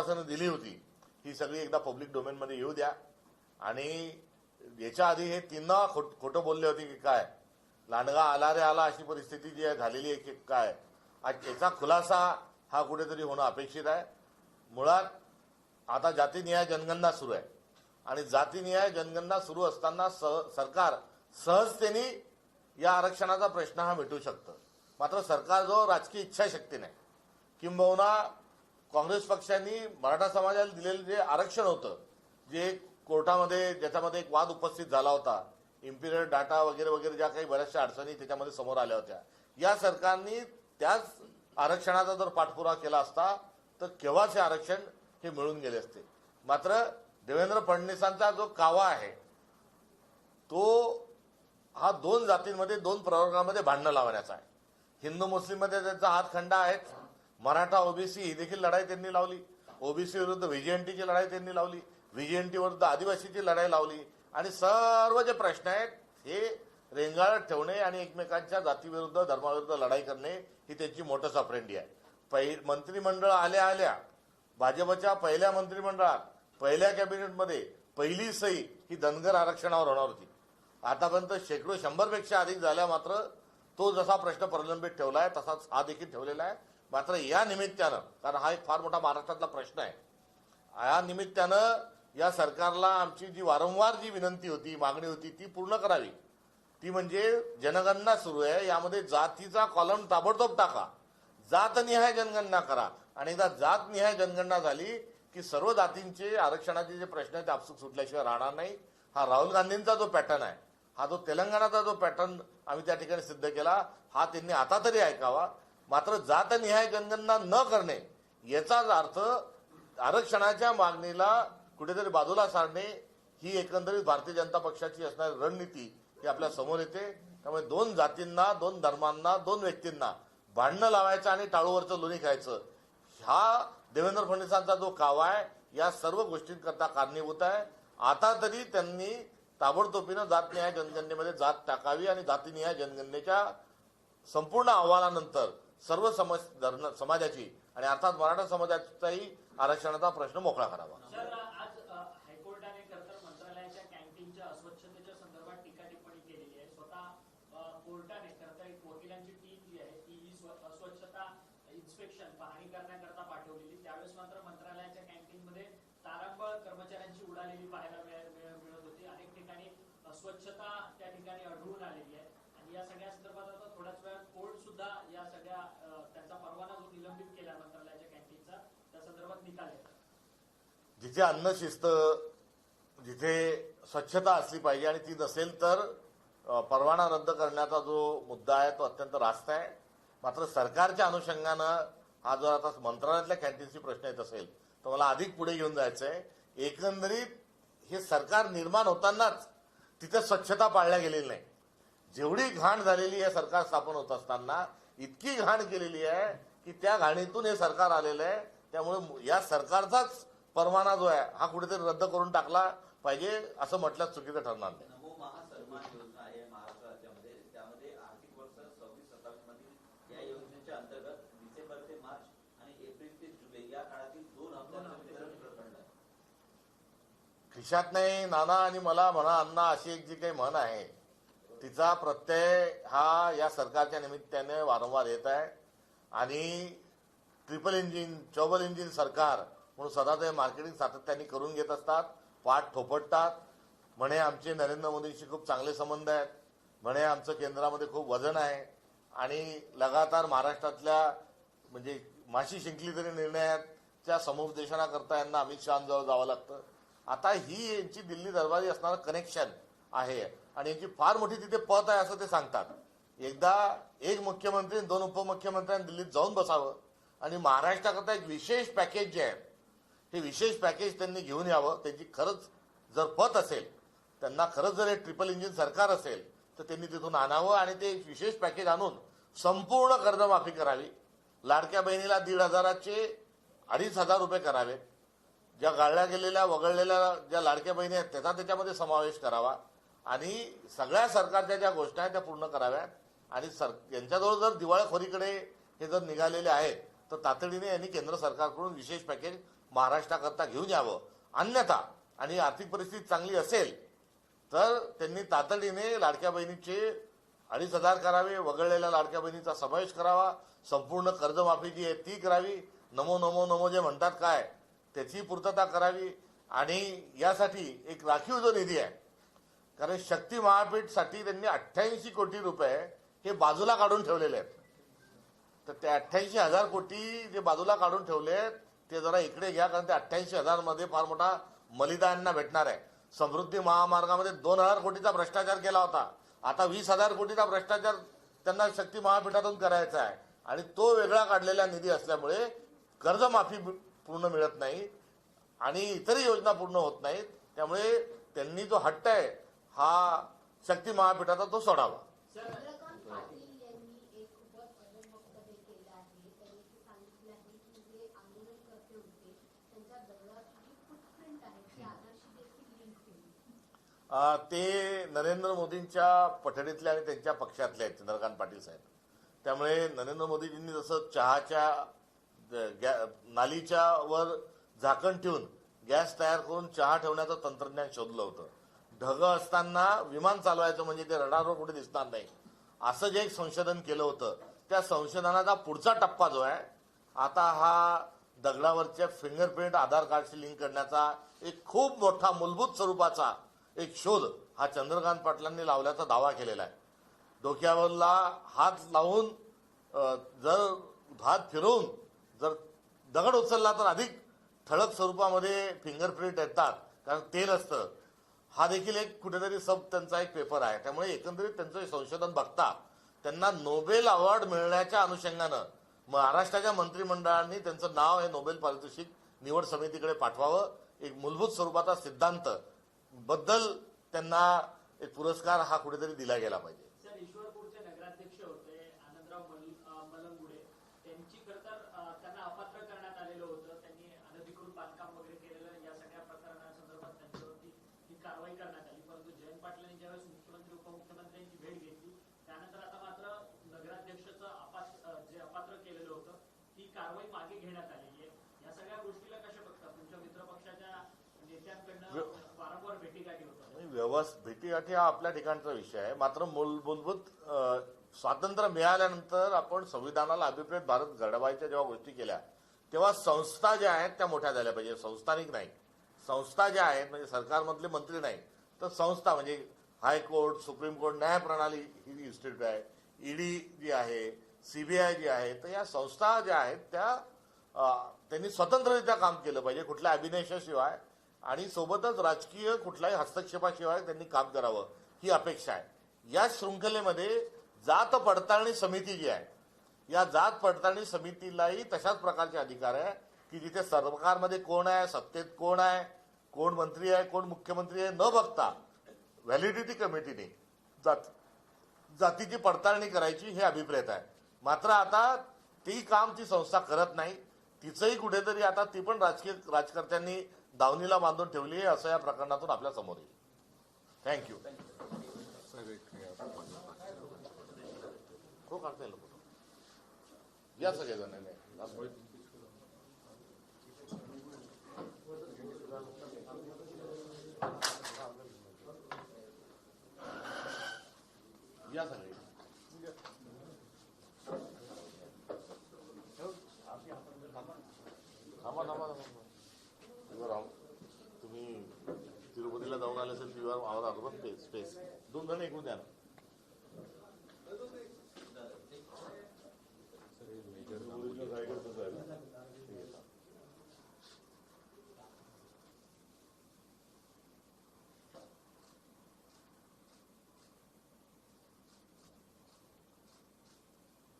आश्वासनं दिली होती ही सगळी एकदा पब्लिक डोमेनमध्ये येऊ द्या. आणि याच्या आधी हे तीनदा खोटं बोलले होते की काय लांडगा आला रे आला अशी परिस्थिती जी झालेली आहे की काय, आज याचा खुलासा हा कुठेतरी होणं अपेक्षित आहे. मुळात आता जातीनिहाय जनगणना सुरू आहे आणि जातीनिहाय जनगणना सुरू असताना सरकार सहजतेने या आरक्षणाचा प्रश्न हा मिटू शकतं. मात्र सरकारजवळ राजकीय इच्छाशक्ती नाही. किंबहुना काँग्रेस पक्षांनी मराठा समाजाला दिलेलं जे आरक्षण होतं, जे कोर्टामध्ये ज्याच्यामध्ये एक वाद उपस्थित झाला होता, इम्पिरियल डाटा वगैरे वगैरे ज्या काही बऱ्याचशा अडचणी त्याच्यामध्ये समोर आल्या होत्या, या सरकारने त्याच आरक्षणाचा जर पाठपुरावा केला असता तर केव्हाच हे आरक्षण हे मिळून गेले असते. मात्र देवेंद्र फडणवीसांचा जो कावा आहे तो हा दोन जातींमध्ये दोन प्रवर्गामध्ये भांडणं लावण्याचा आहे. हिंदू मुस्लिममध्ये त्यांचा हातखंडा आहेच. मराठा ओबीसी ही देखील लढाई त्यांनी लावली. ओबीसी विरुद्ध व्हीजेएनटीची लढाई त्यांनी लावली. व्हीजेएनटी विरुद्ध आदिवासीची लढाई लावली. आणि सर्व जे प्रश्न आहेत हे रेंगाळत ठेवणे आणि एकमेकांच्या जातीविरुद्ध धर्माविरुद्ध लढाई करणे ही त्यांची मोठं ऑपरेंडी आहे. मंत्रिमंडळ आल्या भाजपच्या पहिल्या मंत्रिमंडळात पहिल्या कॅबिनेटमध्ये पहिली सही ही धनगर आरक्षणावर होणार होती. आतापर्यंत शेकडो 100पेक्षा अधिक झाल्या. मात्र तो जसा प्रश्न प्रलंबित ठेवला आहे तसाच हा देखील ठेवलेला आहे. मात्र या निमित्तानं, कारण हा एक फार मोठा महाराष्ट्रातला प्रश्न आहे, या निमित्तानं या सरकारला आमची जी वारंवार जी विनंती होती, मागणी होती ती पूर्ण करावी. ती म्हणजे जनगणना सुरू आहे, यामध्ये जातीचा कॉलम ताबडतोब टाका, जातनिहाय जनगणना करा. आणि एकदा जातनिहाय जनगणना झाली की सर्व जातींचे आरक्षणाचे जे प्रश्न आहेत ते आपसूक सुटल्याशिवाय राहणार नाही. हा राहुल गांधींचा जो पॅटर्न आहे, हा जो तेलंगणाचा जो पॅटर्न आम्ही त्या ठिकाणी सिद्ध केला, हा त्यांनी आता तरी ऐकावा. मात्र जातनिहाय जनगणना न करणे याचाच अर्थ आरक्षणाच्या मागणीला कुठेतरी बाजूला सारणे ही एकंदरीत भारतीय जनता पक्षाची असणारी रणनीती ही आपल्या समोर येते. त्यामुळे दोन जातींना, दोन धर्मांना, दोन व्यक्तींना भांडणं लावायचं आणि टाळूवरचं लोणी खायचं, हा देवेंद्र फडणवीसांचा जो कावा आहे या सर्व गोष्टींकरता कारणीभूत आहे. आता तरी त्यांनी ताबडतोबीनं जातनिहाय जनगणनेमध्ये जात टाकावी आणि जातीनिहाय जनगणनेच्या संपूर्ण अहवालानंतर सर्व समाजाची आणि अर्थात मराठा समाजाचाही आरक्षणाचा प्रश्न मोकळा करावा. आज हायकोर्टाने खरतर मंत्रालयाच्या कॅन्टीनच्या अस्वच्छतेच्या संदर्भात टीका टिप्पणी केलेली आहे. स्वतः कोर्टाने खरतर एक वकिलांची टीम जी आहे ती अस्वच्छता इन्स्पेक्शन पाहणी करण्याकरता पाठवलेली. त्यावेळेस मात्र मंत्रालयाच्या कॅन्टीनमध्ये तारांबळ कर्मचाऱ्यांची उडालेली पाहायला मिळत होती. अनेक ठिकाणी अस्वच्छता त्या ठिकाणी आढळून आलेली आहे. आणि या सगळ्या संदर्भात आता थोड्याच वेळात कोर्ट सुद्धा या सगळ्या त्यांचा परवाना जो निलंबित केला मंत्रालयाच्या कॅन्टीनचा त्या संदर्भात निकाल येतात. जिथे अन्न शिस्त, जिथे स्वच्छता असली पाहिजे आणि ती नसेल तर परवाना रद्द करण्याचा जो मुद्दा आहे तो अत्यंत रास्त आहे. मात्र सरकारच्या अनुषंगानं हा जर आता मंत्रालयातल्या कॅन्टीनची प्रश्न येत असेल तर मला अधिक पुढे घेऊन जायचं आहे. एकंदरीत हे सरकार निर्माण होतानाच तिथे स्वच्छता पाळल्या गेलेली नाही. जेवढी घाण झालेली आहे सरकार स्थापन होत असताना, इतकी घाण केलेली आहे की त्या घाणीतून हे सरकार आलेलं आहे. त्यामुळे या सरकारचाच परवाना जो आहे हा कुठेतरी रद्द करून टाकला पाहिजे असं म्हटल्यास चुकीचं ठरणार नाही. नमो महासन्मान योजना आहे महाराष्ट्र राज्यामध्ये, त्यामध्ये आर्थिक वर्ष 26-27 मधील या योजनेच्या अंतर्गत डिसेंबर ते मार्च आणि एप्रिल ते जुलै या काळातील 2 हप्त्यांचं वितरण प्रकरण आहे. खिशात नाही नाना आणि मला म्हणा अण्णा अशी एक जी काही म्हण आहे तिचा प्रत्यय हा या सरकारच्या निमित्ताने वारंवार येत आहे. आणि ट्रिपल इंजिन, चौबल इंजिन सरकार म्हणून सदा ते मार्केटिंग सातत्याने करून घेत असतात, पाठ थोपटतात. म्हणे आमचे नरेंद्र मोदींशी खूप चांगले संबंध आहेत, म्हणे आमचं केंद्रामध्ये खूप वजन आहे आणि लगातार महाराष्ट्रातल्या म्हणजे माशी शिंकली तरी निर्णयाच्या समुपदेशनाकरता यांना अमित शहांजवळ जावं लागतं. आता ही यांची दिल्ली दरबारी असणारं कनेक्शन आहे आणि यांची फार मोठी तिथे पत आहे असं ते सांगतात. एकदा एक मुख्यमंत्री 2 उपमुख्यमंत्र्यांनी दिल्लीत जाऊन बसावं आणि महाराष्ट्राकरता एक विशेष पॅकेज जे आहे हे विशेष पॅकेज त्यांनी घेऊन यावं. त्यांची खरंच जर पत असेल, त्यांना खरंच जर हे ट्रिपल इंजिन सरकार असेल तर त्यांनी तिथून आणावं आणि ते एक विशेष पॅकेज आणून संपूर्ण कर्जमाफी करावी. लाडक्या बहिणीला 1,500चे 2,500 रुपये करावेत. ज्या गाळल्या गेलेल्या वगळलेल्या ज्या लाडक्या बहिणी आहेत त्याचा त्याच्यामध्ये समावेश करावा आणि सगळ्या सरकारच्या ज्या गोष्टी आहेत त्या पूर्ण कराव्यात. आणि यांच्याजवळ जर दिवाळखोरीकडे हे जर निघालेले आहेत तर तातडीने यांनी केंद्र सरकारकडून विशेष पॅकेज महाराष्ट्राकरता घेऊन यावं. अन्यथा आणि आर्थिक परिस्थिती चांगली असेल तर त्यांनी तातडीने लाडक्या बहिणीचे 2,500 करावे, वगळलेल्या लाडक्या बहिणीचा समावेश करावा, संपूर्ण कर्जमाफी जी आहे ती करावी, नमो नमो नमो जे म्हणतात काय त्याची पूर्तता करावी. आणि यासाठी एक राखीव जो निधी आहे, कारण शक्ती महापीठसाठी त्यांनी 88 कोटी रुपये हे बाजूला काढून ठेवलेले आहेत. तर ते 88,000 कोटी जे बाजूला काढून ठेवलेत ते जरा इकडे घ्या, कारण ते 88,000 मध्ये फार मोठा मलिदा यांना भेटणार आहे. समृद्धी महामार्गामध्ये 2,000 कोटीचा भ्रष्टाचार केला होता. आता 20,000 कोटीचा भ्रष्टाचार त्यांना शक्ती महापीठातून करायचा आहे. आणि तो वेगळा काढलेला निधी असल्यामुळे कर्जमाफी पूर्ण मिळत नाही आणि इतरही योजना पूर्ण होत नाहीत. त्यामुळे त्यांनी जो हट्ट आहे हा शक्ती महापीठाचा तो सोडावा. चंद्रकांत पाटील यांनी एक खूपच वक्तव्य केलं आहे. त्यांनी सांगितलं आहे की जे आंदोलनकर्ते होते त्यांच्या दगडात जी फुटप्रिंट आहे ती आधारशी देखील लिंक केली. ते नरेंद्र मोदींच्या पठडीतले आणि त्यांच्या पक्षातले आहेत चंद्रकांत पाटील साहेब. त्यामुळे नरेंद्र मोदीजींनी जसं चहाच्या नालीच्या वर झाकण ठेवून गॅस तयार करून चहा ठेवण्याचं तंत्रज्ञान शोधलं होतं. ढगं असताना विमान चालवायचं म्हणजे ते रडारवर कुठे दिसणार नाही असं जे एक संशोधन केलं होतं, त्या संशोधनाचा पुढचा टप्पा जो आहे आता हा दगडावरच्या फिंगरप्रिंट आधार कार्डशी लिंक करण्याचा एक खूप मोठा मूलभूत स्वरूपाचा एक शोध हा चंद्रकांत पाटलांनी लावल्याचा दावा केलेला आहे. डोक्यावरला हात लावून जर हात फिरवून जर दगड उचलला तर अधिक ठळक स्वरूपामध्ये फिंगरप्रिंट येतात, कारण तेल असतं. हा देखील एक कुठेतरी सब त्यांचा एक पेपर आहे. त्यामुळे एकंदरीत त्यांचं संशोधन बघता त्यांना नोबेल अवॉर्ड मिळण्याच्या अनुषंगानं महाराष्ट्राच्या मंत्रिमंडळाने त्यांचं नाव हे नोबेल पारितोषिक निवड समितीकडे पाठवावं. एक मूलभूत स्वरूपाचा सिद्धांत बद्दल त्यांना एक पुरस्कार हा कुठेतरी दिला गेला पाहिजे. सर, ईश्वरपूरचे नगराध्यक्ष होते आनंदराव मलंगुडे, त्यांची खरं तर त्यांना अपात्र करण्यात आलेलं होतं. त्यांनी अनधिकृत बांधकाम वगैरे केलेलं, या सगळ्या प्रकरणासंदर्भात त्यांच्यावरती ही कारवाई करण्यात आली. परंतु जयंत पाटलांनी ज्यावेळेस मुख्यमंत्री उपमुख्यमंत्र्यांची भेट घेतली त्यानंतर आता मात्र नगराध्यक्षाचं जे अपात्र केलेलं होतं ती कारवाई मागे घेण्यात आलेली आहे. या सगळ्या गोष्टीला कशा बघता? तुमच्या मित्रपक्षाच्या नेत्यांकडनं वारंवार भेटीगाठी होतात. भेटीगाठी हा आपल्या ठिकाणचा विषय आहे. मात्र मूलभूत स्वातंत्र्य मिळाल्यानंतर आपण संविधानाला अभिप्रेत भारत घडवायच्या जेव्हा गोष्टी केल्या तेव्हा संस्था ज्या आहेत त्या मोठ्या झाल्या पाहिजे. संस्थानिक नाही, संस्था ज्या आहेत म्हणजे सरकारमधले मंत्री नाही तर संस्था म्हणजे हायकोर्ट, सुप्रीम कोर्ट, न्यायप्रणाली ही इन्स्टिट्यूट आहे, ईडी जी आहे, सीबीआय जी आहे. तर या संस्था ज्या आहेत त्या त्यांनी स्वतंत्ररित्या काम केलं पाहिजे कुठल्या अभिनयाशिवाय आणि सोबतच राजकीय कुठल्याही हस्तक्षेपाशिवाय त्यांनी काम करावं ही अपेक्षा आहे. या शृंखलेमध्ये जात पडताळणी समिती जी आहे या जात पडताळणी समितीलाही तशाच प्रकारचे अधिकार आहे की जिथे सरकारमध्ये कोण आहे, सत्तेत कोण आहे, कोण मंत्री आहे, कोण मुख्यमंत्री आहे न बघता व्हॅलिडिटी कमिटीने जातीची पडताळणी करायची हे अभिप्रेत आहे. मात्र आता ती काम ती संस्था करत नाही. तिचंही कुठेतरी आता ती पण राजकर्त्यांनी दावणीला बांधून ठेवली आहे असं या प्रकरणातून आपल्या समोर येईल. थँक्यू. हो काढता येईल या सगळेजण या सगळे तुम्ही तिरुपतीला जाऊन आले असेल तिवर आवाज स्पेस 2 जण ऐकून द्या ना.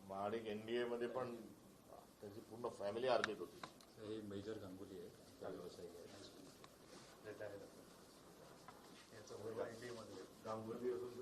महाडिक एनडीए मध्ये पण त्याची पूर्ण फॅमिली आर्मीत होती. हे मेजर गांगुली आहे, त्या व्यावसायिक आहे. गांगुली असून